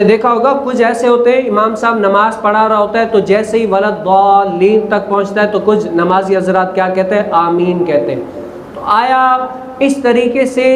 دیکھا ہوگا کچھ ایسے ہوتے ہیں امام صاحب نماز پڑھا رہا ہوتا ہے تو جیسے ہی ولضالین تک پہنچتا ہے تو کچھ نمازی حضرات کیا کہتے ہیں؟ آمین کہتے ہیں۔ تو آیا اس طریقے سے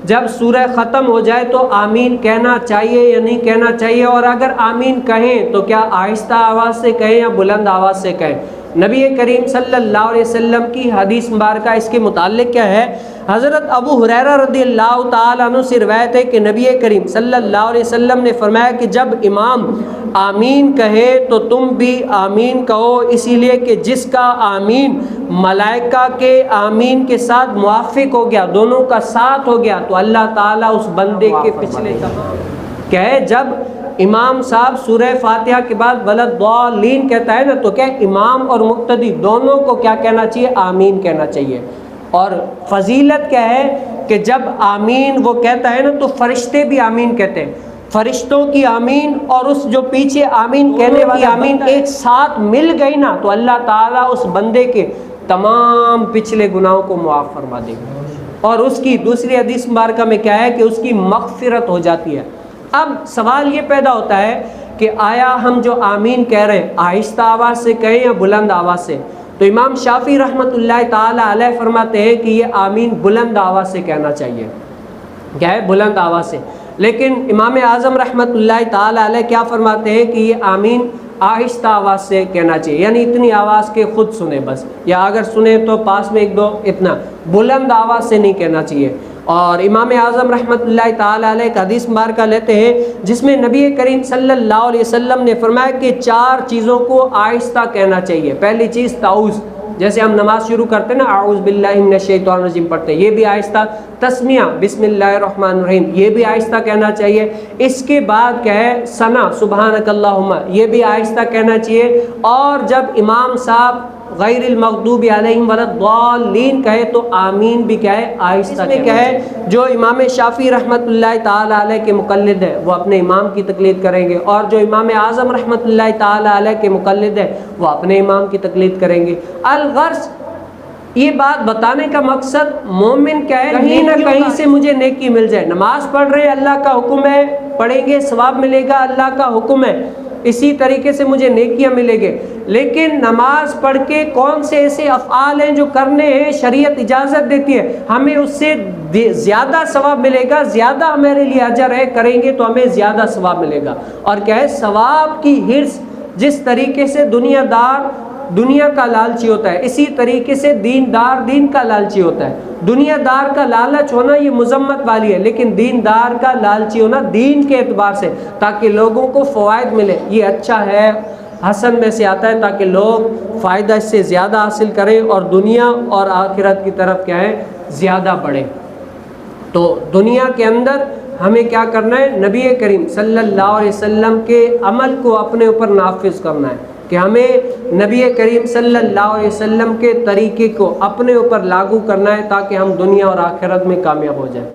جب سورہ ختم ہو جائے تو آمین کہنا چاہیے یا نہیں کہنا چاہیے؟ اور اگر آمین کہیں تو کیا آہستہ آواز سے کہیں یا بلند آواز سے کہیں؟ نبی کریم صلی اللہ علیہ وسلم کی حدیث مبارکہ اس کے متعلق کیا ہے؟ حضرت ابو ہریرہ رضی اللہ تعالیٰ عنہ سے روایت ہے کہ نبی کریم صلی اللہ علیہ وسلم نے فرمایا کہ جب امام آمین کہے تو تم بھی آمین کہو، اسی لیے کہ جس کا آمین ملائکہ کے آمین کے ساتھ موافق ہو گیا، دونوں کا ساتھ ہو گیا، تو اللہ تعالیٰ اس بندے کے پچھلے تمام کہے جب امام صاحب سورہ فاتحہ کے بعد ولضالین کہتا ہے نا تو کیا امام اور مقتدی دونوں کو کیا کہنا چاہیے؟ آمین کہنا چاہیے۔ اور فضیلت کیا ہے کہ جب آمین وہ کہتا ہے نا تو فرشتے بھی آمین کہتے ہیں، فرشتوں کی آمین اور اس جو پیچھے آمین کہنے والی آمین ایک ساتھ مل گئی نا تو اللہ تعالیٰ اس بندے کے تمام پچھلے گناہوں کو معاف فرما دے گا، اور اس کی دوسری حدیث مبارکہ میں کیا ہے کہ اس کی مغفرت ہو جاتی ہے۔ اب سوال یہ پیدا ہوتا ہے کہ آیا ہم جو آمین کہہ رہے ہیں آہستہ آواز سے کہیں یا بلند آواز سے؟ تو امام شافعی رحمۃ اللہ تعالی علیہ فرماتے ہیں کہ یہ آمین بلند آواز سے کہنا چاہیے، کیا ہے؟ بلند آواز سے۔ لیکن امام اعظم رحمۃ اللہ تعالی علیہ کیا فرماتے ہیں کہ یہ آمین آہستہ آواز سے کہنا چاہیے، یعنی اتنی آواز کے خود سنیں بس، یا اگر سنیں تو پاس میں ایک دو، اتنا بلند آواز سے نہیں کہنا چاہیے۔ اور امام اعظم رحمۃ اللہ تعالی علیہ کا حدیث مبارکہ لیتے ہیں جس میں نبی کریم صلی اللہ علیہ وسلم نے فرمایا کہ 4 چیزوں کو آہستہ کہنا چاہیے۔ پہلی چیز تعوذ، جیسے ہم نماز شروع کرتے ہیں نا اعوذ باللہ من الشیطان الرجیم پڑھتے ہیں، یہ بھی آہستہ۔ تسمیہ بسم اللہ الرحمن الرحیم، یہ بھی آہستہ کہنا چاہیے۔ اس کے بعد کیا ہے؟ ثنا سبحانک اللہم، یہ بھی آہستہ کہنا چاہیے۔ اور جب امام صاحب غیر المغضوب علیہم ولا الضالین کہے تو آمین بھی کیا ہے؟ آہستہ۔ اس میں کیا ہے؟ جو امام شافعی رحمۃ اللہ تعالی علیہ کے مقلد ہے وہ اپنے امام کی تقلید کریں گے، اور جو امام اعظم رحمۃ اللہ تعالی علیہ کے مقلد ہے وہ اپنے امام کی تقلید کریں گے۔ الغرض یہ بات بتانے کا مقصد مومن کیا ہے؟ کہیں نہ کہیں سے مجھے نیکی مل جائے۔ نماز پڑھ رہے اللہ کا حکم ہے، پڑھیں گے ثواب ملے گا، اللہ کا حکم ہے، اسی طریقے سے مجھے نیکیاں ملے گے۔ لیکن نماز پڑھ کے کون سے ایسے افعال ہیں جو کرنے ہیں شریعت اجازت دیتی ہے، ہمیں اس سے زیادہ ثواب ملے گا، زیادہ ہمارے لیے اجر ہے، کریں گے تو ہمیں زیادہ ثواب ملے گا۔ اور کیا ہے؟ ثواب کی حرص، جس طریقے سے دنیا دار دنیا کا لالچی ہوتا ہے اسی طریقے سے دیندار دین کا لالچی ہوتا ہے۔ دنیا دار کا لالچ ہونا یہ مذمت والی ہے، لیکن دیندار کا لالچی ہونا دین کے اعتبار سے تاکہ لوگوں کو فوائد ملے، یہ اچھا ہے، حسن میں سے آتا ہے تاکہ لوگ فائدہ اس سے زیادہ حاصل کریں اور دنیا اور آخرت کی طرف کیا ہے؟ زیادہ بڑھیں۔ تو دنیا کے اندر ہمیں کیا کرنا ہے؟ نبی کریم صلی اللہ علیہ وسلم کے عمل کو اپنے اوپر نافذ کرنا ہے، کہ ہمیں نبی کریم صلی اللہ علیہ وسلم کے طریقے کو اپنے اوپر لاگو کرنا ہے تاکہ ہم دنیا اور آخرت میں کامیاب ہو جائیں۔